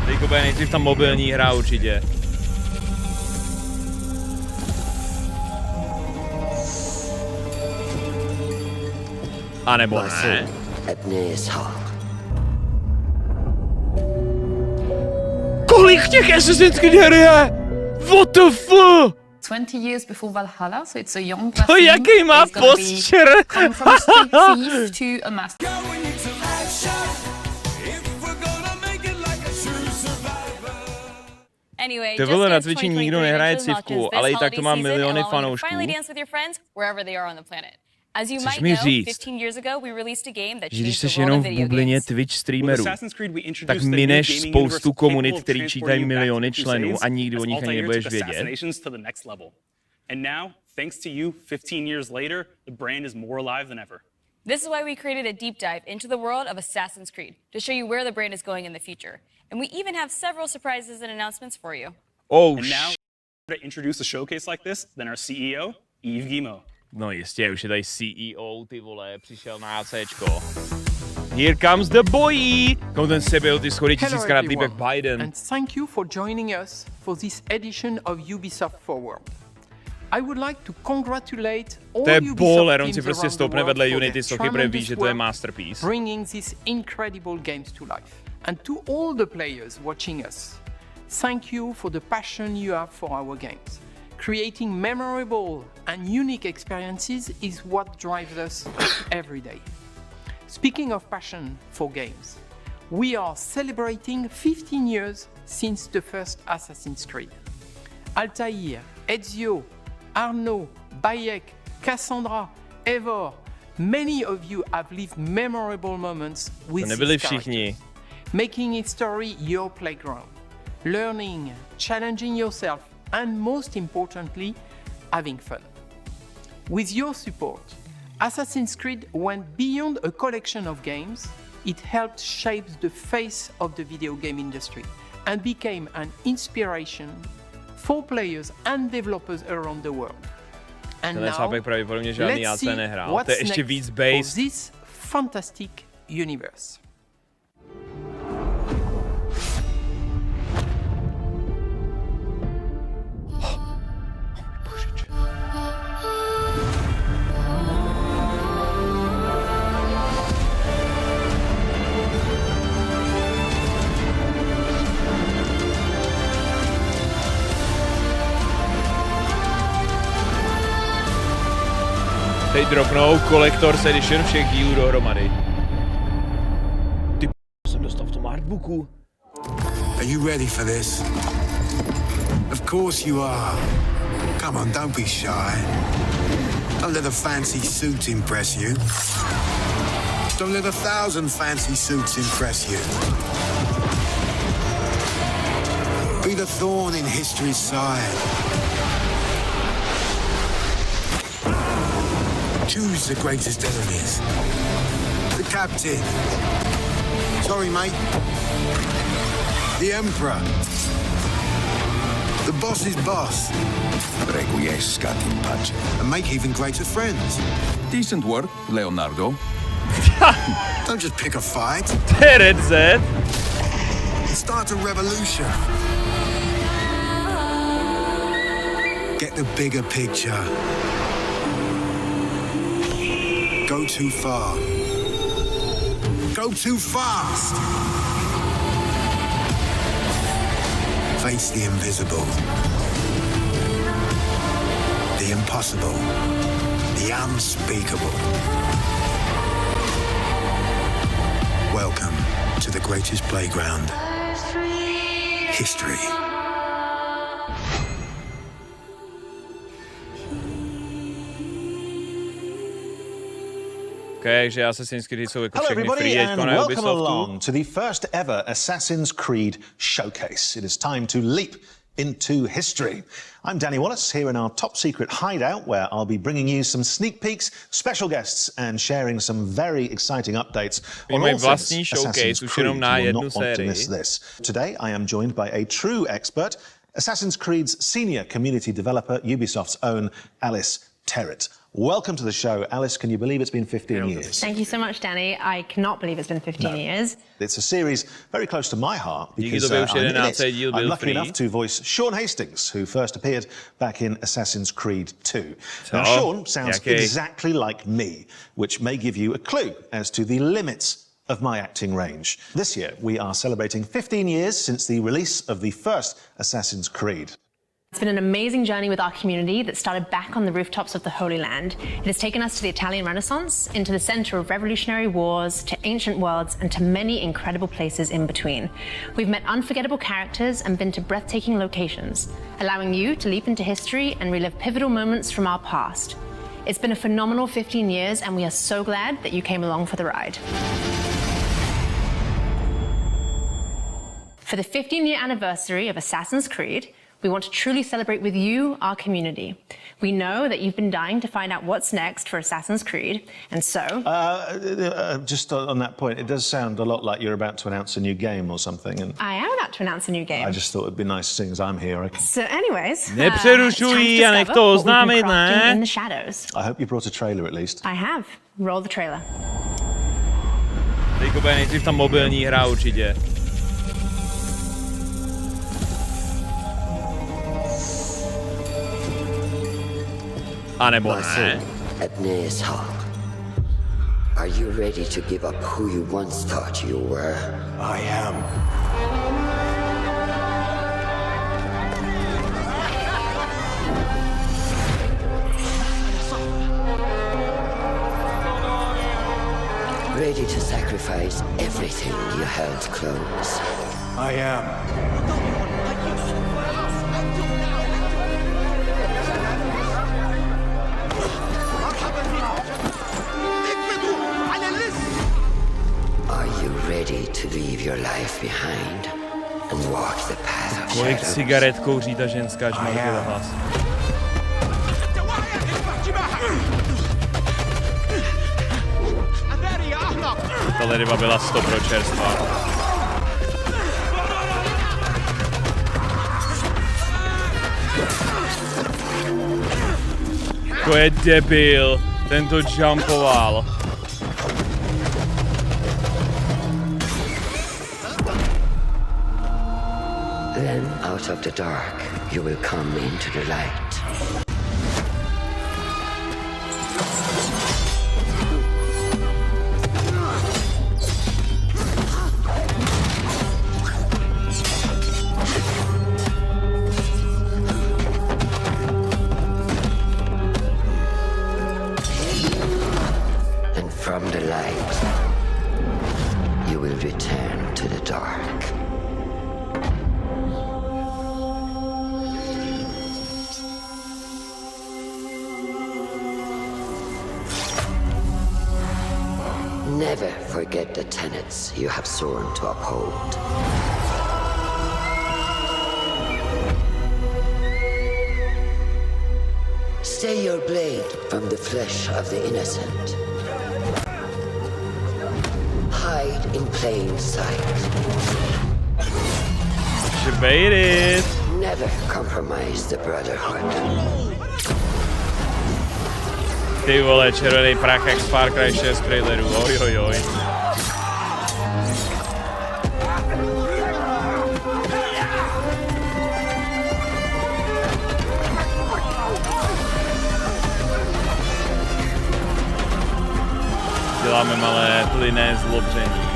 Teďko bude nejdřív ta mobilní hra určitě. A nebo ne? Kolik těch Assassin's Creed her je? What the fuck? 20 years before Valhalla, so it's a young To jaký má posture? come from a street thief to a master. Ty vole, na Twitchi nikdo nehraje civku, ale i tak to má miliony fanoušků. Chceš mi říct, že když jsi jenom v bublině Twitch streamerů, tak mineš spoustu komunit, který čítají miliony členů a nikdy o nich ani nebudeš vědět? And now, thanks to you, 15 years later, the brand is more alive than ever. This is why we created a deep dive into the world of Assassin's Creed to show you where the brand is going in the future. And we even have several surprises and announcements for you. Oh, and now, to introduce a showcase like this, then our CEO, Yves Guillemot. No jistě, už je tady CEO, ty vole, přišel na ACčko. Here comes the boy! Komu ten se byl ty schody tisíckrát líp jak Biden. And thank you for joining us for this edition of Ubisoft Forward. I would like to congratulate all to je baller, on Ubisoft si teams prostě around the stoupne world vedle for Unity their sochy, protože ví, tremendous že to je work masterpiece. bringing these incredible games to life. And to all the players watching us, thank you for the passion you have for our games. Creating memorable and unique experiences is what drives us every day. Speaking of passion for games, we are celebrating 15 years since the first Assassin's Creed. Altair, Ezio, Arnaud, Bayek, Cassandra, Eivor, many of you have lived memorable moments with these characters, making its story your playground, learning, challenging yourself, and most importantly, having fun. With your support, Assassin's Creed went beyond a collection of games. It helped shape the face of the video game industry and became an inspiration for players and developers around the world. And now, let's see what's next for this fantastic universe. Teď dropnou Collector's Edition všech dílů dohromady. Ty jsem dostal v tom artbooku. Are you ready for this? Of course you are. Come on, don't be shy. Don't let a fancy suit impress you. Don't let 1,000 fancy suits impress you. Be the thorn in history's side. Choose the greatest enemies. The captain. Sorry, mate. The emperor. The boss's boss. And make even greater friends. Decent work, Leonardo. Don't just pick a fight. Red Z. Start a revolution. Get the bigger picture. Go too far. Go too fast. Face the invisible. The impossible. The unspeakable. Welcome to the greatest playground. History. Takže Assassin's Creed jsou jako všechny everybody, free and na welcome Ubisoftu. along to the first ever Assassin's Creed showcase. It is time to leap into history. I'm Danny Wallace here in our top secret hideout where I'll be bringing you some sneak peeks, special guests and sharing some very exciting updates on all things Assassin's Creed. You will not want to miss this. Today I am joined by a true expert, Assassin's Creed's senior community developer, Ubisoft's own Alice tear it. Welcome to the show. Alice, can you believe it's been 15 years? Thank you so much, Danny. I cannot believe it's been 15 years. It's a series very close to my heart because I'm lucky enough to voice Sean Hastings, who first appeared back in Assassin's Creed 2. Now, Sean sounds exactly like me, which may give you a clue as to the limits of my acting range. This year, we are celebrating 15 years since the release of the first Assassin's Creed. It's been an amazing journey with our community that started back on the rooftops of the Holy Land. It has taken us to the Italian Renaissance, into the center of revolutionary wars, to ancient worlds, and to many incredible places in between. We've met unforgettable characters and been to breathtaking locations, allowing you to leap into history and relive pivotal moments from our past. It's been a phenomenal 15 years, and we are so glad that you came along for the ride. For the 15-year anniversary of Assassin's Creed, we want to truly celebrate with you, our community. We know that you've been dying to find out what's next for Assassin's Creed, and so... just on that point, it does sound a lot like you're about to announce a new game or something. And I am about to announce a new game. I just thought it'd be nice, seeing as I'm here. So anyways... Nepřerušuj a nech to oznámit, ne? In the shadows. I hope you brought a trailer at least. I have. Roll the trailer. Teďko bude nejdřív ta mobilní hra určitě. A nebo ne. Are you ready to give up who you once thought you were? I am. Ready to sacrifice everything you held close? I am. Ready to leave your life behind and walk the path of Kolik shadows? cigaret kouří ta ženská, že má takový hlas. Tahle ryba byla 100% čerstvá. To je debil, ten to jumpoval. Then, out of the dark, you will come into the light. And from the light, you will return to the dark. Never forget the tenets you have sworn to uphold. Stay your blade from the flesh of the innocent. Hide in plain sight. Debated. Never compromise the brotherhood. Ty vole, červený prach jak z Far Cry 6 traileru, ojojoj. Děláme malé plynné zlobření.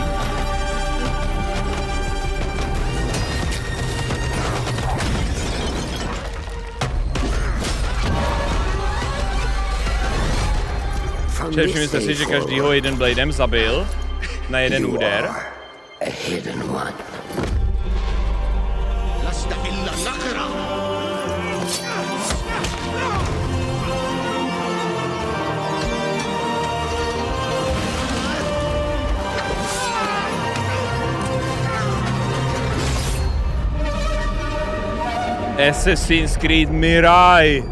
Všimli jste si, že každýho jeden bladem zabil na jeden úder. Assassin's Creed Mirage.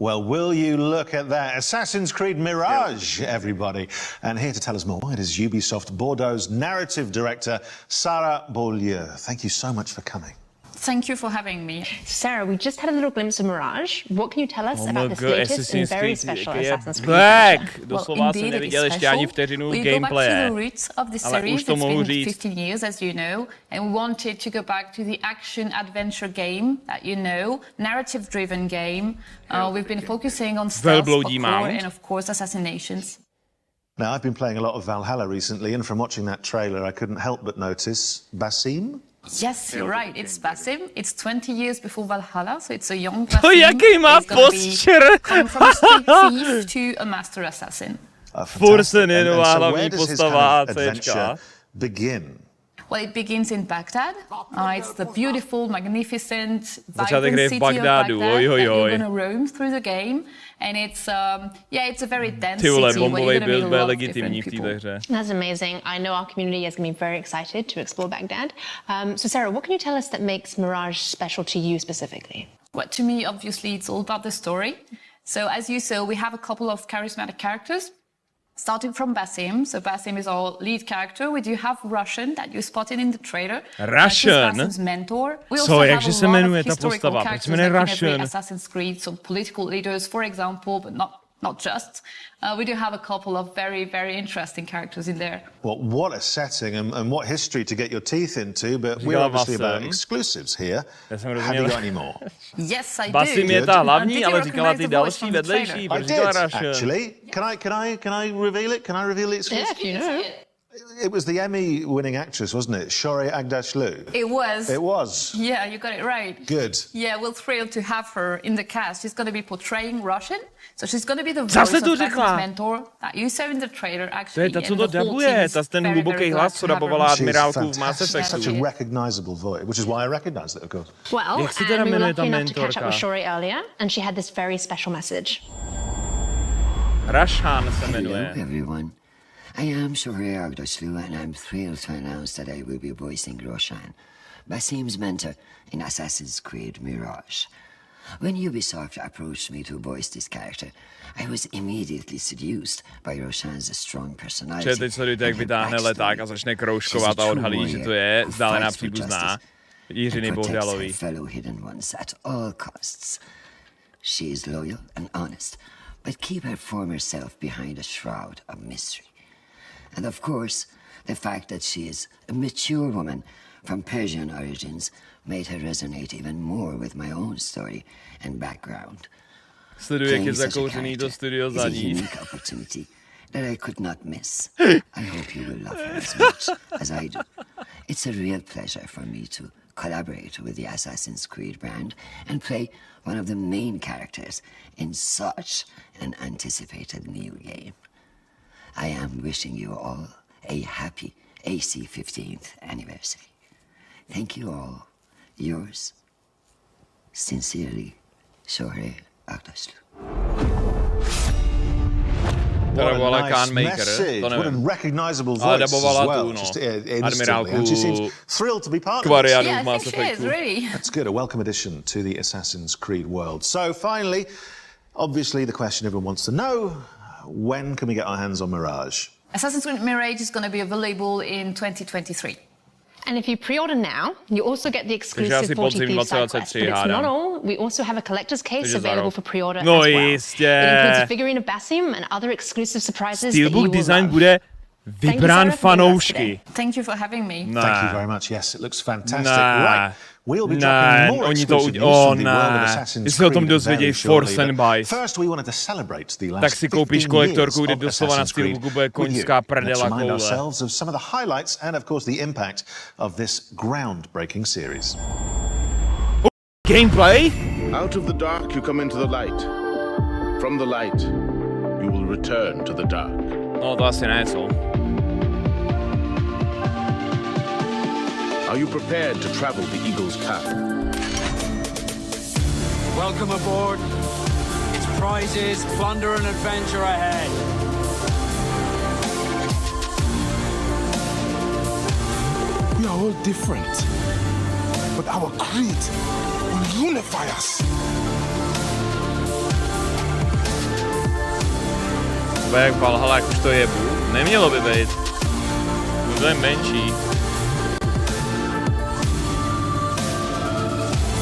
Well, will you look at that? Assassin's Creed Mirage, everybody. And here to tell us more, it is Ubisoft Bordeaux's narrative director, Sarah Beaulieu. Thank you so much for coming. Thank you for having me. Sarah, we just had a little glimpse of Mirage. What can you tell us about this latest and very special Assassin's Creed adventure? Doslova jsem neviděl ještě ani vteřinu gameplaye. We go back to the roots of the series. It's been 15 years, as you know, and we wanted to go back to the action-adventure game that you know, narrative-driven game. We've been focusing on stealth, parkour, and of course, assassinations. Now, I've been playing a lot of Valhalla recently, and from watching that trailer, I couldn't help but notice Basim. Yes, you're right. It's Basim. It's 20 years before Valhalla, so it's a young Basim. To jaký má posture? Come from a street thief to a master assassin. Fursen je nová hlavní postava ACčka. Begin? Well, it begins in Baghdad. It's the beautiful, magnificent, Začátek vibrant hry v Bagdádu. Oj. You're going to roam through the game, and it's it's a very dense city where you're going to meet a lot of different people. That's amazing. I know our community is going to be very excited to explore Baghdad. So, Sarah, what can you tell us that makes Mirage special to you specifically? Well, to me, obviously, it's all about the story. So, as you saw, we have a couple of charismatic characters. Starting from Basim, so Basim is our lead character. We do have Russian that you spotted in the trailer. Russian? Basim's mentor. We also have jakže se jmenuje ta postava? Proč se jmenuje Russian? Assassin's Creed, some political leaders, for example, but not just. We do have a couple of very, very interesting characters in there. Well, what a setting and what history to get your teeth into, but we're obviously about exclusives here. Have you got any more? Yes, I do. Basim je ta hlavní, ale říkala ty další vedlejší. I did, actually. Can I reveal it? Can I reveal the exclusive? Yeah, if you know. It was the Emmy-winning actress, wasn't it? Shohreh Aghdashloo. It was. It was. Yeah, you got it right. Good. Yeah, we're thrilled to have her in the cast. She's going to be portraying Russian, so she's going to be the voice of Basim's mentor that you saw in the trailer, actually. To je ta, co to dabuje, ta ten hluboký hlas, co dabovala admirálku v Mass Effectu. Such a recognizable voice, which is why I recognized it, of course. Well, and we were lucky enough to catch up with Shohreh earlier, and she had this very special message. Rashan se jmenuje. Hello, everyone. I am Shohreh Aghdashloo, and I'm thrilled to announce that I will be voicing Roshan, Basim's mentor in Assassin's Creed Mirage. When Ubisoft approached me to voice this character, I was immediately seduced by Roshan's strong personality. Že teď sledujte, jak vytáhne leták a začne kroužkovat a odhalí, že to je vzdálená příbuzná Jiřiny Bohdalový. Fellow hidden ones at all costs. She is loyal and honest, but keep her former self behind a shroud of mystery. And of course, the fact that she is a mature woman from Persian origins made her resonate even more with my own story and background. Sleduje, jak je zakouřený do studio za ní. Unique opportunity that I could not miss. I hope you will love her as much as I do. It's a real pleasure for me to collaborate with the Assassin's Creed brand and play one of the main characters in such an anticipated new game. I am wishing you all a happy AC 15th anniversary. Thank you all. Yours, sincerely, Shohreh Aghdashloo. What a nice message. What a recognizable voice as well. Just instantly. And she seems thrilled to be part of this. Yeah, I think she is, really. That's good. A welcome addition to the Assassin's Creed world. So finally, obviously the question everyone wants to know, when can we get our hands on Mirage? Assassin's Creed Mirage is going to be available in 2023. And if you pre-order now, you also get the exclusive 40 Thieves side quest. But it's not all. We also have a collector's case available for pre-order as well. It includes a figurine of Basim and other exclusive surprises that you will design love. bude vybrán fanoušky. Thank you for having me. Thank you very much. Yes, it looks fantastic. Right. We'll be dropping more exclusive news from the world of Assassin's Creed very shortly. But first, we wanted to celebrate the last 15 years of Assassin's Creed with you. Let's remind ourselves of some of the highlights and, of course, the impact of this groundbreaking series. Gameplay? Out of the dark, you come into the light. From the light, you will return to the dark. No, to asi ne, co? Are you prepared to travel the Eagle's path? Welcome aboard. It's prizes, plunder and adventure ahead. We are all different, but our creed will unify us. Bude jak Valhalla, jak už to jebu. Nemělo by být. To je menší.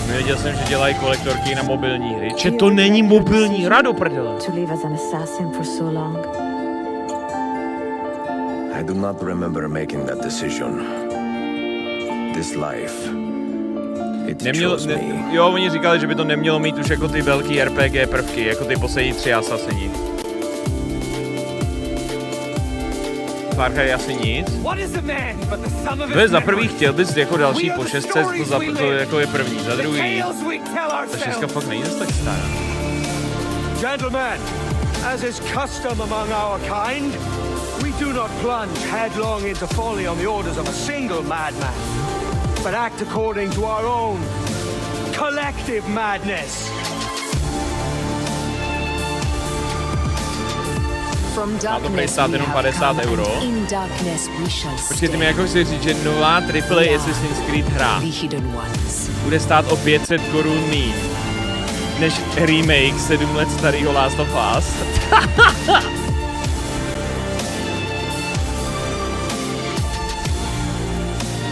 Nevěděl jsem, že dělají kolektorky na mobilní hry. Že to není mobilní hra, do prdele. I do not remember making that decision. This life. Jo, oni říkali, že by to nemělo mít už jako ty velký RPG prvky, jako ty poslední 3 Asasíny. Párka je asi nic. Za prvý chtěl bys jako další po 6, to jako je první, za druhý. Ta 6 fakt není zase tak stará. Gentlemen, as is custom among our kind, we do not plunge headlong into folly on the orders of a single madman, but act according to our own collective madness. Má to stát jenom 50 €. Počkejte mi, jako si říct, že nová AAA Assassin's Creed hra bude stát o 500 korun míň než remake 7 let starého Last of Us.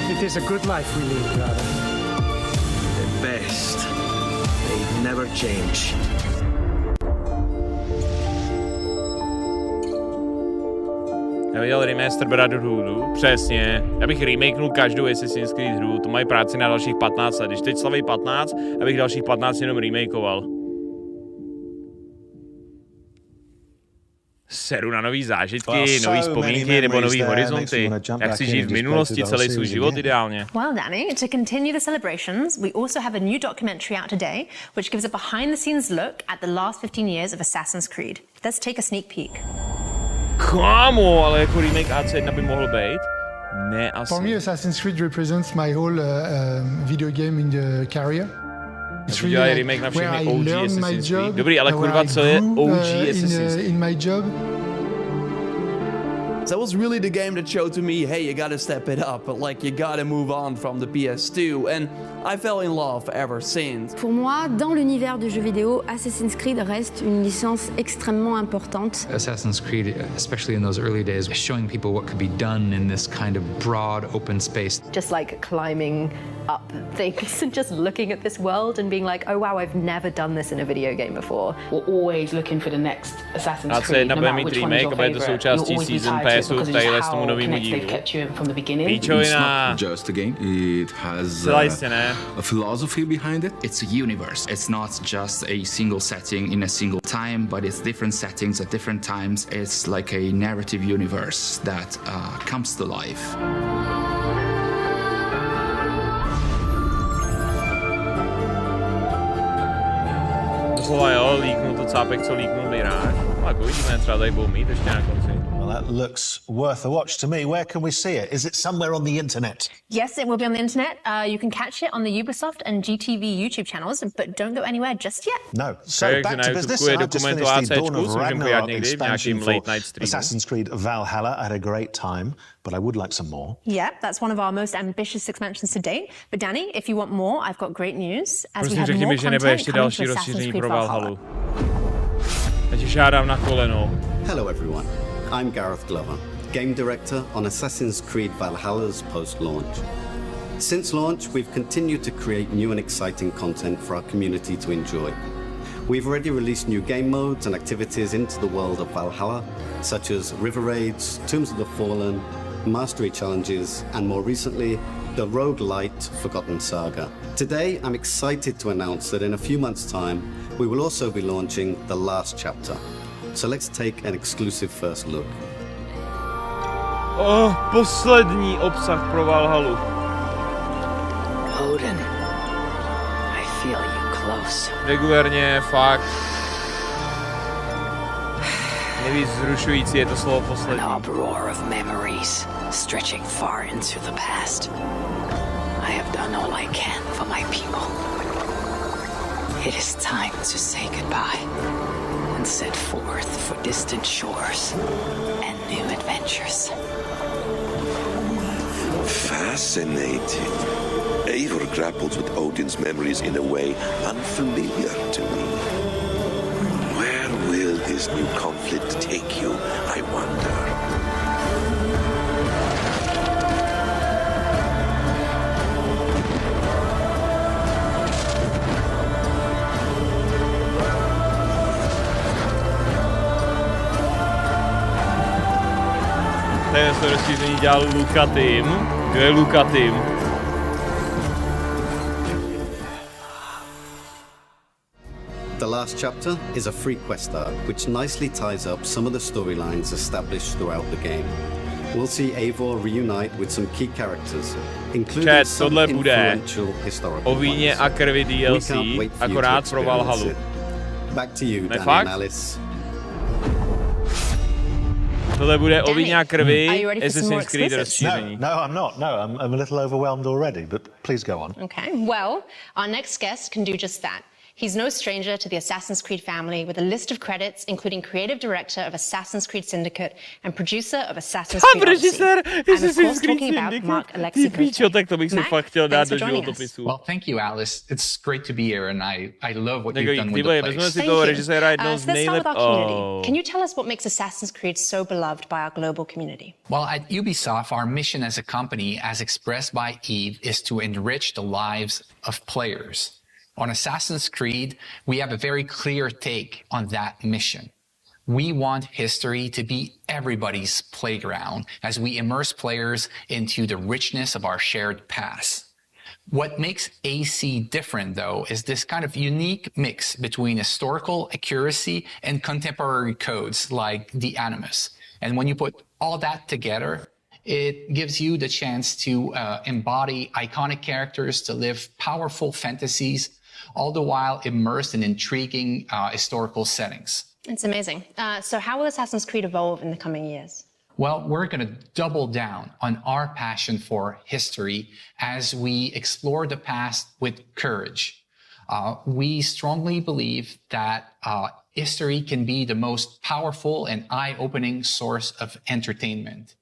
It is a good life we live, brother. The best. They never change. Já viděl remaster Brotherhoodu, přesně. Já bych remakenul každou Assassin's Creed hru, to mají práci na dalších 15 let. Když teď slaví 15, abych dalších 15 jenom remakeoval. Seru na nový zážitky, nový vzpomínky nebo nový horizonty. Jak si žít v minulosti celý svůj život ideálně. Well, Danny, to continue the celebrations, we also have a new documentary out today, which gives a behind-the-scenes look at the last 15 years of Assassin's Creed. Let's take a sneak peek. Kámo, ale jako remake AC1 by mohl být? Ne, asi. For me, Assassin's Creed represents my whole video game in the career. It's really like remake na všechny OG Assassin's Creed. Dobrý, ale kurva, co je OG Assassin's Creed? In my job. That was really the game that showed to me, hey, you gotta step it up, but like you gotta move on from the PS2, and I fell in love ever since. Pour moi, dans l'univers du jeu vidéo, Assassin's Creed reste une licence extrêmement importante. Assassin's Creed, especially in those early days, showing people what could be done in this kind of broad open space. Just like climbing up things and just looking at this world and being like, oh wow, I've never done this in a video game before. We're always looking for the next Assassin's Creed, no matter which one is your favorite. You'll always be tied to it because it's just how connected they've kept you from the beginning. It's not just a game, it has a philosophy behind it. It's a universe. It's not just a single setting in a single time, but it's different settings at different times. It's like a narrative universe that comes to life. Doslova jo, líknul to cápek, co líknul Mirage. No tak uvidíme, třeba tady budou mít ještě na konci. Well, that looks worth a watch to me. Where can we see it? Is it somewhere on the internet? Yes, it will be on the internet. You can catch it on the Ubisoft and GTV YouTube channels, but don't go anywhere just yet. No. So back to business. I've just finished the Dawn of Ragnarok expansion for Assassin's Creed Valhalla. I had a great time, but I would like some more. Yeah, that's one of our most ambitious expansions to date. But Danny, if you want more, I've got great news. As we have more content coming to Assassin's Creed Valhalla. Já ti žádám na koleno. Hello everyone. I'm Gareth Glover, Game Director on Assassin's Creed Valhalla's post-launch. Since launch, we've continued to create new and exciting content for our community to enjoy. We've already released new game modes and activities into the world of Valhalla, such as River Raids, Tombs of the Fallen, Mastery Challenges, and more recently, the roguelite Forgotten Saga. Today, I'm excited to announce that in a few months' time, we will also be launching the last chapter. So let's take an exclusive first look. Poslední obsah pro Valhallu. Odin, I feel you close. Regulérně, fakt. Nejvíc zrušující je to slovo poslední. An uproar of memories stretching far into the past. I have done all I can for my people. It is time to say goodbye and set forth for distant shores and new adventures. Fascinating. Eivor grapples with Odin's memories in a way unfamiliar to me. Where will he this new conflict take you, I wonder? Tady to rozšíření dělal Lucatym. Kdo je Lucatym? The last chapter is a free quest arc, which nicely ties up some of the storylines established throughout the game. We'll see Eivor reunite with some key characters, including some influential historical o víně a krvi DLC, akorát pro Valhallu. Back to you, Danny and Alice. Tohle bude o víně a krvi, Assassin's Creed rozšíření. No, I'm not. No, I'm a little overwhelmed already, but please go on. Okay, well, our next guest can do just that. He's no stranger to the Assassin's Creed family, with a list of credits including creative director of Assassin's Creed Syndicate and producer of Assassin's Creed Odyssey. And of course talking about Mark Alexis. Well, thank you, Alice. It's great to be here, and I love what you've done with the place. Thank you. So let's start with our community. Can you tell us what makes Assassin's Creed so beloved by our global community? Well, at Ubisoft, our mission as a company, as expressed by Eve, is to enrich the lives of players. On Assassin's Creed, we have a very clear take on that mission. We want history to be everybody's playground as we immerse players into the richness of our shared past. What makes AC different, though, is this kind of unique mix between historical accuracy and contemporary codes like the Animus. And when you put all that together, it gives you the chance to embody iconic characters, to live powerful fantasies, all the while immersed in intriguing historical settings. It's amazing. So how will Assassin's Creed evolve in the coming years? Well, we're going to double down on our passion for history as we explore the past with courage. We strongly believe that history can be the most powerful and eye-opening source of entertainment.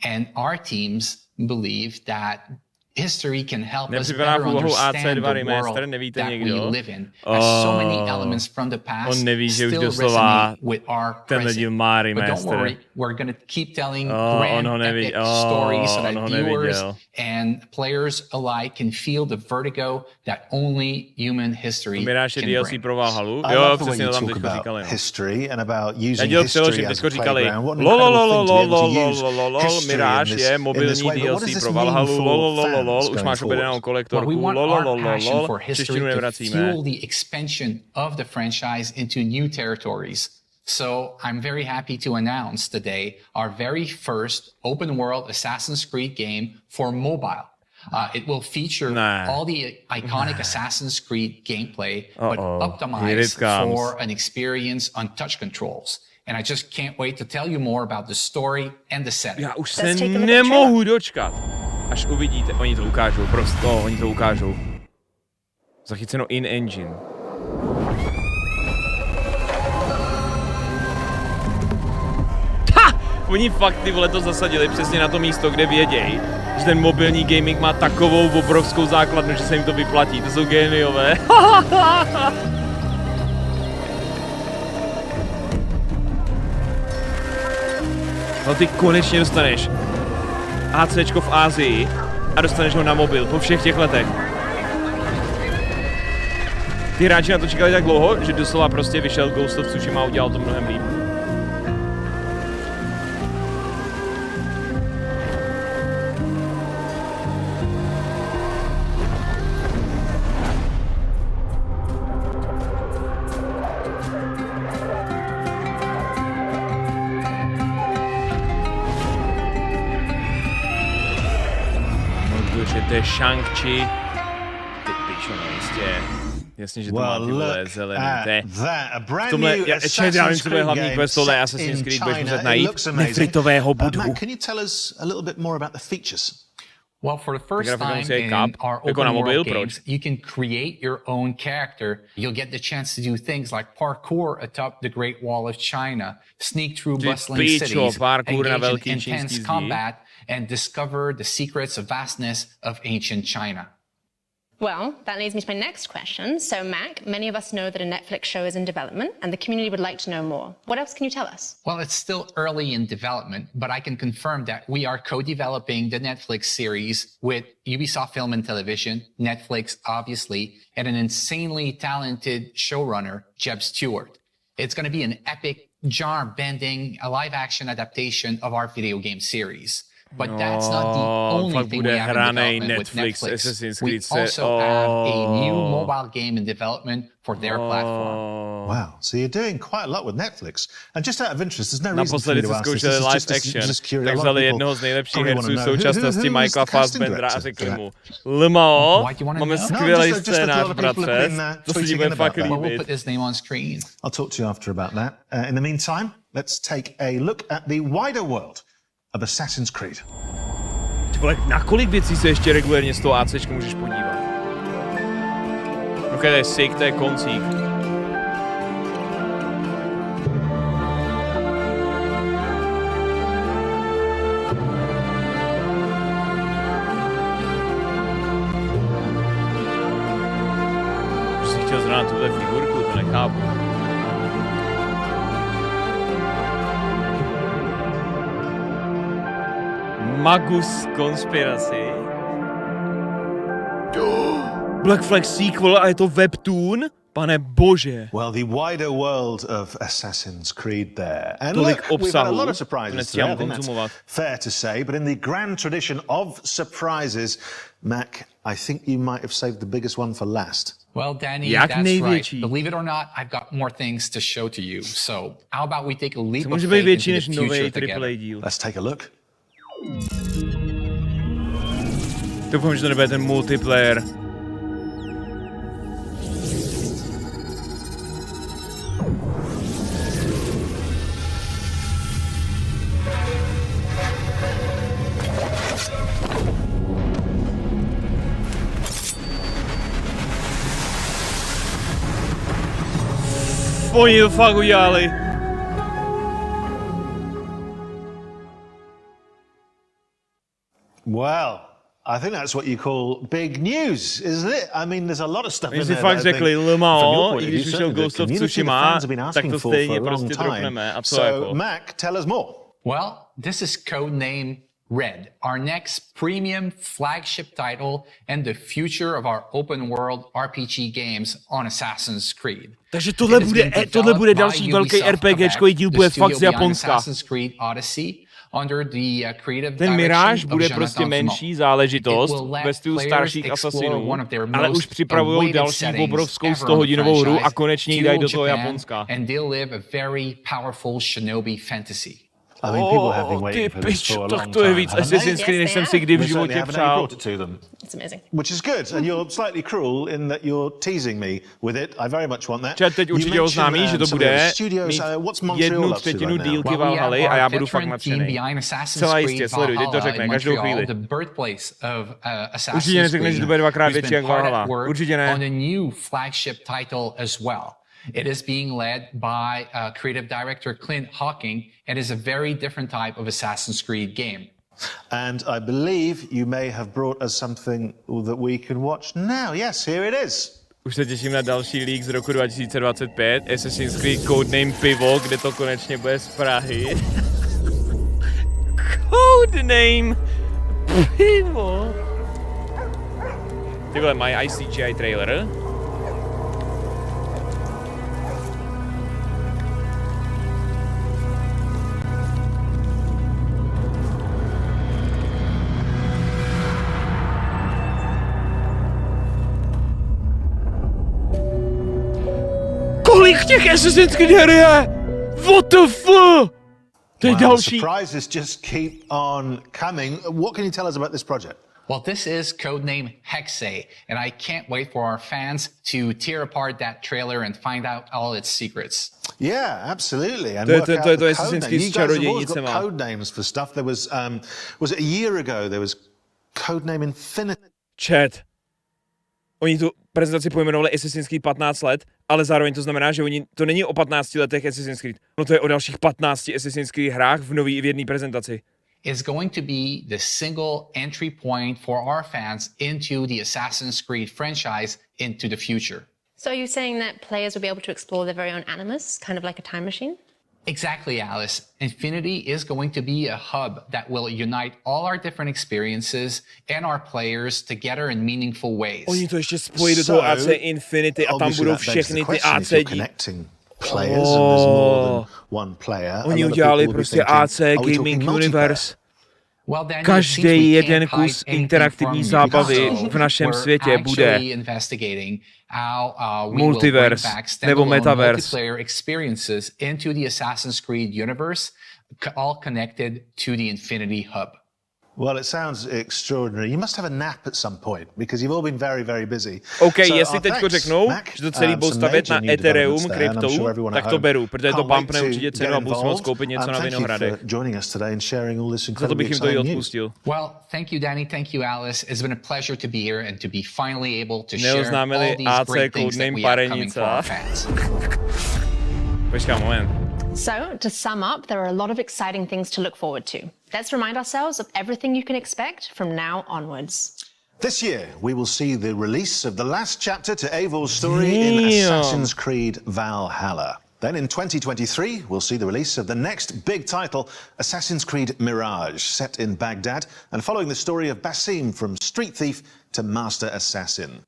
And our teams believe that history can help us better understand the world that we live in, as so many elements from the past still resonate with our present. But don't worry, we're going to keep telling grand, epic stories so that viewers and players alike can feel the vertigo that only human history can bring. I love the way you talk about history and about using history as a playground. What an incredible thing to be able to use history in this way. But what does this mean for už máš objednanou kolektorku, češtinu nevracíme. Fuel the expansion of the franchise into new territories. So I'm very happy to announce today our very first open world Assassin's Creed game for mobile. It will feature all the iconic Assassin's Creed gameplay, but optimized for an experience on touch controls. And I just can't wait to tell you more about the story and the setting. Já už se nemohu dočkat, až uvidíte. Oni to ukážou, prostě, oni to ukážou. Zachyceno in engine. Ha! Oni fakt, ty vole, to zasadili přesně na to místo, kde věděj, že ten mobilní gaming má takovou obrovskou základnu, že se jim to vyplatí. To jsou géniové. No ty konečně dostaneš ACčko v Asii a dostaneš ho na mobil po všech těch letech. Ty hráči na to čekali tak dlouho, že doslova prostě vyšel Ghost of Tsushima a udělal to mnohem líp. To je Shang-Chi. Ty pičo, no jistě. Jasně, že to má ty vole zelený. V tomhle, já vím, co bude hlavní quest, tohle Assassin's Creed, budeš muset najít nefritového Budhu. Can you tell us a little bit more about the features? Well, for the first time in our open world games, you can create your own character. You'll get the chance to do things like parkour atop the Great Wall of China, sneak through bustling cities, engage in intense combat, and discover the secrets of vastness of ancient China. Well, that leads me to my next question. So, Mac, many of us know that a Netflix show is in development, and the community would like to know more. What else can you tell us? Well, it's still early in development, but I can confirm that we are co-developing the Netflix series with Ubisoft Film and Television, Netflix, obviously, and an insanely talented showrunner, Jeb Stewart. It's going to be an epic, genre-bending, live-action adaptation of our video game series. But that's not the only thing we have in development with Netflix. We also have a new mobile game in development for their platform. Wow, so you're doing quite a lot with Netflix. And just out of interest, there's no reason for you to ask this. This live is action. just curious. Tak vzali jednoho z nejlepších herců současnosti, Michaela Fassbendera, a řekli mu, LMAO, máme skvělý scénář, bratře, to se ti bude fakt líbit. I'll talk to you after about that. In the meantime, let's take a look at the wider world of Assassin's Creed. Na kolik věcí se ještě regulérně z toho ACčka můžeš podívat? Ok, to je sick, to je koncík. Už jsi chtěl zrovna tuhle figurku, to nechápu. Magus Conspiracy. Black Flag sequel a je to webtoon? Pane bože. Well, the wider world of Assassin's Creed there. And look, we've had a lot of surprises today. I think that's fair to say, but in the grand tradition of surprises, Mac, I think you might have saved the biggest one for last. Well, Danny, that's right. Believe it or not, I've got more things to show to you. So, how about we take a leap of faith into the future together? Let's take a look. Doufám, že to nebude ten multiplayer. Oni to fakt udělali. Well, I think that's what you call big news, isn't it? I mean, there's a lot of stuff in there. Fakt řekli LMAO, i když vyšel Ghost of Tsushima, tak to stejně prostě dropneme. A co jako? Mac, tell us more. Well, this is codename Red, our next premium flagship title and the future of our open world RPG games on Assassin's Creed. Takže tohle bude další velký RPGčkový díl, bude fakt z Japonska. Assassin's Creed Odyssey. Under the creative ten Mirage bude prostě menší záležitost ve stylu starších Asasínů, ale už připravují další obrovskou 100hodinovou hru a konečně ji dají do toho Japonska. And they'll live a very powerful shinobi fantasy. I mean, people have been waiting for this for a long time. Tak to je víc Assassin's Creed, než jsem si kdy v životě přál. It's amazing. Which is good, and you're slightly cruel in that you're teasing me with it. I very much want that. Čet teď určitě oznámí, že to bude mít 1/3 dílky Valhaly a já budu fakt nadšený. Celá jistě, sleduj, teď to řekne, každou chvíli. Určitě neřekne, že to bude dvakrát větší jak Valhalla. Určitě ne. It is being led by creative director Clint Hawking and is a very different type of Assassin's Creed game. And I believe you may have brought us something that we can watch now. Yes, here it is. Už se těším na další leak z roku 2025, Assassin's Creed Codename Pivo, kde to konečně bude z Prahy. Codename Pivo. Tyhle mají CGI trailer. Kolik těch Assassin's Creed her je? What the fuck? To je další. Surprises just keep on coming. What can you tell us about this project? Well, this is codename Hexe, and I can't wait for our fans to tear apart that trailer and find out all its secrets. Yeah, absolutely. And work out the code names. You guys have always got code names for stuff. There was it a year ago? There was codename Infinity. Chat. Oni tu prezentaci pojmenovali Assassin's Creed 15 let, ale zároveň to znamená, že to není o 15 letech Assassin's Creed. No to je o dalších 15 Assassin's Creed hrách v jedné prezentaci. is going to be the single entry point for our fans into the Assassin's Creed franchise into the future. So are you saying that players will be able to explore their very own animus, kind of like a time machine? Exactly, Alice. Infinity is going to be a hub that will unite all our different experiences and our players together in meaningful ways. Oni to ještě spojí do toho AC Infinity a tam budou všechny ty AC players and there's more than one player. Oni udělali prostě AC Gaming Universe. Každý jeden kus interaktivní zábavy v našem světě bude multiverse nebo metaverse. Experiences into the Assassin's Creed universe, all connected to the Infinity Hub. Well, it sounds extraordinary. You must have a nap at some point because you've all been very, very busy. OK, jestli teďko řeknou, že to celý budou stavět na Ethereum kryptou, tak to beru, protože to bumpne určitě cenu a budu si moct koupit něco na Vinohradech. Za to bych jim to i odpustil. Well, thank you, Danny. Thank you, Alice. It's been a pleasure to be here and to be finally able to share all these great things that we have coming for our fans. Počkej, moment. So, to sum up, there are a lot of exciting things to look forward to. Let's remind ourselves of everything you can expect from now onwards. This year, we will see the release of the last chapter to Eivor's story in Assassin's Creed Valhalla. Then in 2023, we'll see the release of the next big title, Assassin's Creed Mirage, set in Baghdad and following the story of Basim from street thief to master assassin.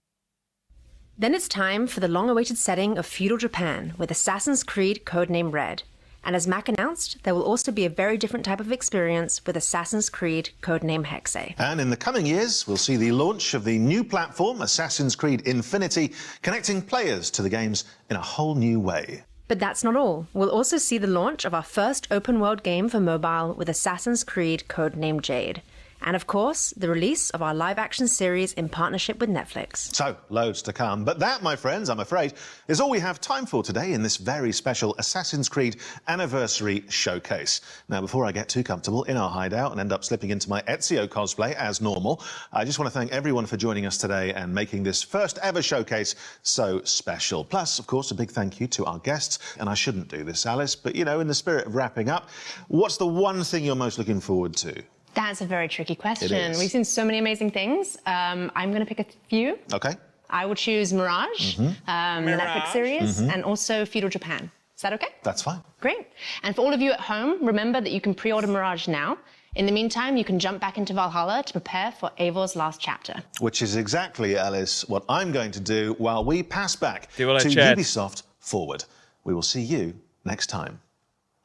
Then it's time for the long-awaited setting of feudal Japan with Assassin's Creed codename Red. And as Mac announced, there will also be a very different type of experience with Assassin's Creed codename Hexe. And in the coming years, we'll see the launch of the new platform, Assassin's Creed Infinity, connecting players to the games in a whole new way. But that's not all. We'll also see the launch of our first open-world game for mobile with Assassin's Creed codename Jade. And of course, the release of our live-action series in partnership with Netflix. So, loads to come. But that, my friends, I'm afraid, is all we have time for today in this very special Assassin's Creed Anniversary Showcase. Now, before I get too comfortable in our hideout and end up slipping into my Ezio cosplay as normal, I just want to thank everyone for joining us today and making this first ever showcase so special. Plus, of course, a big thank you to our guests. And I shouldn't do this, Alice, but, you know, in the spirit of wrapping up, what's the one thing you're most looking forward to? That's a very tricky question. We've seen so many amazing things. I'm going to pick a few. Okay. I will choose Mirage, the Netflix series, and also Feudal Japan. Is that okay? That's fine. Great. And for all of you at home, remember that you can pre-order Mirage now. In the meantime, you can jump back into Valhalla to prepare for Eivor's last chapter. Which is exactly, Alice, what I'm going to do while we pass back to Ubisoft Forward. We will see you next time.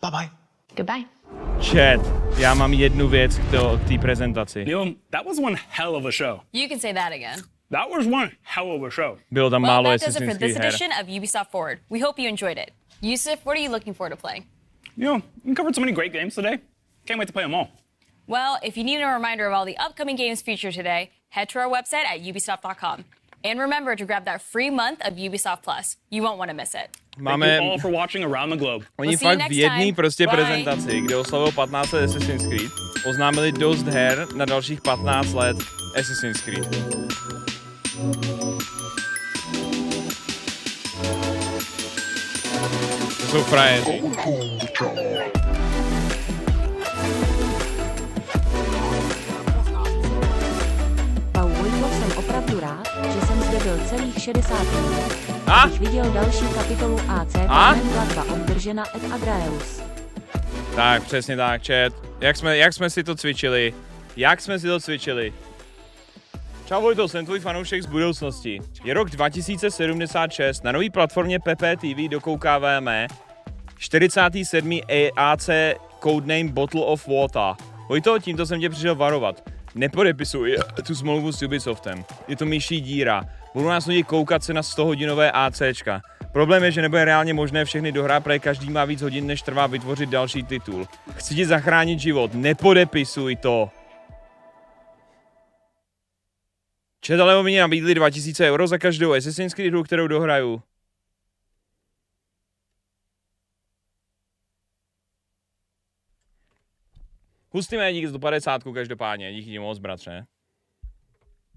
Bye-bye. Goodbye. Chat, já mám jednu věc k té prezentaci. That was one hell of a show. You can say that again. That was one hell of a show. Bylo tam málo that does it for this edition of Ubisoft Forward. We hope you enjoyed it. Yusuf, what are you looking forward to playing? We covered so many great games today. Can't wait to play them all. Well, if you need a reminder of all the upcoming games featured today, head to our website at ubisoft.com. And remember to grab that free month of Ubisoft Plus. You won't want to miss it. Thank you all for watching around the globe. Oni fakt v jedné prostě prezentaci, kde oslavil 15 let Assassin's Creed, oznámili dost her na dalších 15 let Assassin's Creed. To jsou frajeři. Jsem opravdu rád, že jsem zde byl celých 60 minut. Když viděl další kapitolu AC, platba obdržena et Agraelus. Tak, přesně tak, chat. Jak jsme si to cvičili? Čau Vojto, jsem tvůj fanoušek z budoucnosti. Je rok 2076, na nový platformě PPTV dokoukáváme 47. AC codename Bottle of Water. Vojto, tímto jsem tě přišel varovat. Nepodepisuj tu smlouvu s Ubisoftem. Je to myší díra. Budu nás nutit koukat se na 100-hodinové ACčka. Problém je, že nebude reálně možné všechny dohrát, protože každý má víc hodin, než trvá vytvořit další titul. Chci ti zachránit život, nepodepisuj to. Čet, ale mi nabídli 2000 € za každou Assassin's Creed hru, kterou dohraju. Hustý mé, díky za 150, každopádně, díky moc, bratře.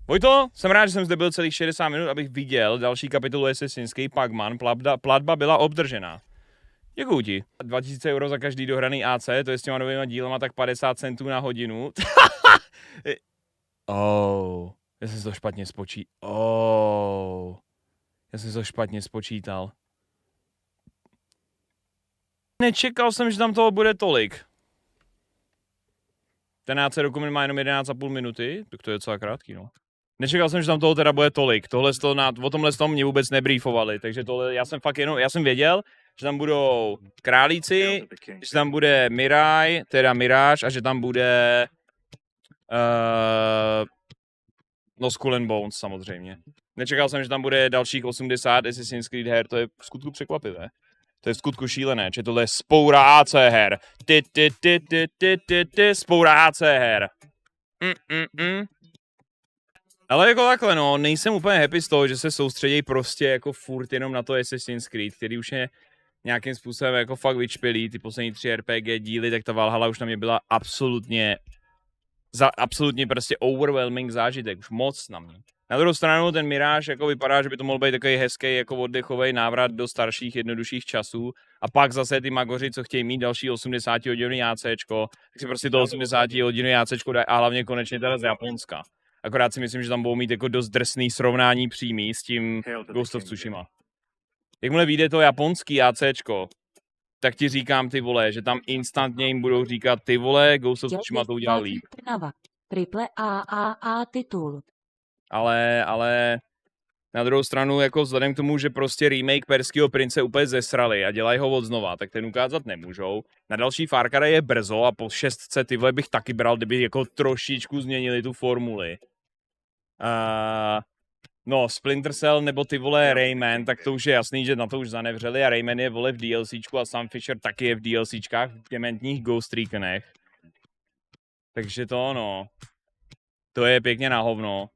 Vojto, jsem rád, že jsem zde byl celých 60 minut, abych viděl další kapitolu Assassin's Creed Pacman, platba byla obdržena. Děkuju ti. 2000 € za každý dohraný AC, to je s těma novýma dílama tak 50 centů na hodinu. Já jsem si to špatně spočítal. Nečekal jsem, že tam toho bude tolik. Ten AC dokument má jenom 11,5 minuty, tak to je docela krátký, no. Nečekal jsem, že tam toho teda bude tolik. O tomhle z toho mě vůbec nebriefovali, takže tohle, já jsem věděl, že tam budou králíci, že tam bude Mirage a že tam bude Skull and Bones samozřejmě. Nečekal jsem, že tam bude dalších 80 Assassin's Creed her, to je v skutku překvapivé. To je v skutku šílené, že tohle je spoura AC her. Spoura AC her. Ale jako takhle, no, nejsem úplně happy z toho, že se soustředí prostě jako furt jenom na to Assassin's Creed, který už je nějakým způsobem jako fakt vyčpělý, ty poslední 3 RPG díly, tak ta Valhalla už na mě byla absolutně prostě overwhelming zážitek, už moc na mě. Na druhou stranu ten Mirage jako vypadá, že by to mohl být takový hezký jako oddechový návrat do starších, jednodušších časů. A pak zase ty magoři, co chtějí mít další 80-hodinový ACčko, tak si prostě to 80-hodinový ACčko dají a hlavně konečně teda z Japonska. Akorát si myslím, že tam budou mít jako dost drsný srovnání přímý s tím Ghost of Tsushima. Jakmile vyjde to japonský ACčko, tak ti říkám, ty vole, že tam instantně jim budou říkat, ty vole, Ghost of Tsushima to udělal líp. Triple AAA titul. Ale na druhou stranu, jako vzhledem k tomu, že prostě remake Perského prince úplně zesrali a dělají ho od znova, tak ten ukázat nemůžou. Na další Far Cry je brzo a po 6 ty vole bych taky bral, kdyby jako trošičku změnili tu formuli. No, Splinter Cell nebo ty vole Rayman, tak to už je jasný, že na to už zanevřeli a Rayman je vole v DLCčku a Sam Fisher taky je v DLCčkách v dementních Ghost Reconech. Takže to no, to je pěkně na hovno.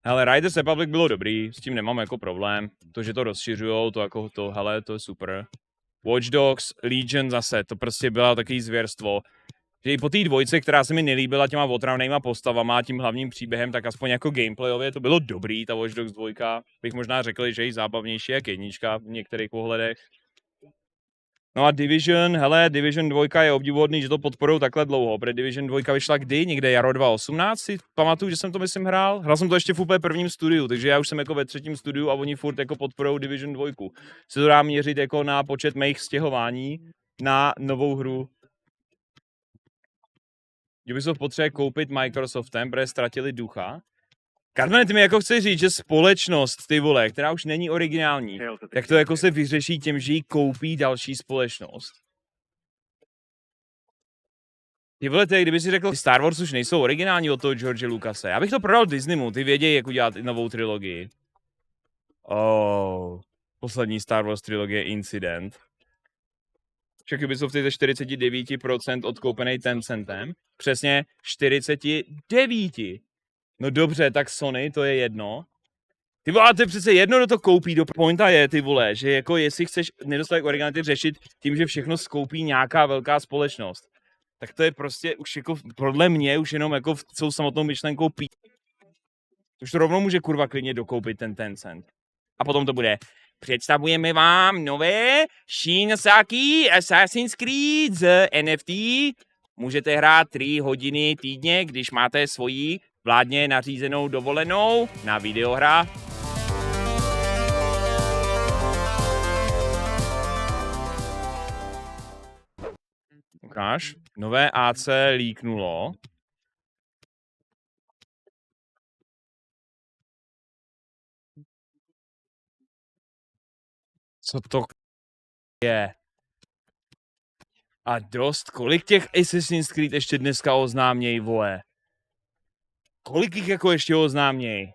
Hele, Riders Republic bylo dobrý, s tím nemám jako problém. To, že to rozšiřujou, to jako to, hele, to je super. Watch Dogs, Legion zase, to prostě bylo takový zvěrstvo. Že i po té dvojce, která se mi nelíbila těma otravnýma postavama a tím hlavním příběhem, tak aspoň jako gameplayově to bylo dobrý, ta Watch Dogs 2. Bych možná řekl, že je zábavnější jak 1 v některých pohledech. No a Division, hele, Division 2 je obdivuhodný, že to podporují takhle dlouho, protože Division 2 vyšla kdy? Někde jaro 2018, si pamatuju, že jsem to myslím hrál. Hrál jsem to ještě v úplně prvním studiu, takže já už jsem jako ve 3. studiu a oni furt jako podporují Division 2. Se to dá měřit jako na počet mých stěhování na novou hru. Ubisoft potřebuje koupit Microsoftem, protože ztratili ducha. Carmen, ty mi jako chceš říct, že společnost, ty vole, která už není originální, tak to jako se vyřeší tím, že ji koupí další společnost. Ty vole, kdyby si řekl, Star Wars už nejsou originální od toho George Lucase. Já bych to prodal Disneymu, ty vědějí, jak udělat novou trilogii. Poslední Star Wars trilogie Incident. Však Ubisoft je ze 49% odkoupený Tencentem. Přesně 49. No dobře, tak Sony, to je jedno. Ty vole, to je přece jedno, kdo to koupí, do pointa je, ty vole, že jako jestli chceš nedostatek originality řešit tím, že všechno skoupí nějaká velká společnost, tak to je prostě už jako, podle mě, už jenom jako celou samotnou myšlenkou už to rovnou může kurva klidně dokoupit ten Tencent. A potom to bude, představujeme vám nové Shinsegae Assassin's Creed z NFT. Můžete hrát 3 hodiny týdně, když máte svoji vládně nařízenou dovolenou na videohra. Ukáž. Nové AC líknulo. Co to je? A dost, kolik těch Assassin's Creed ještě dneska oznáměj, vole? Kolik jich jako ještě oznáměj?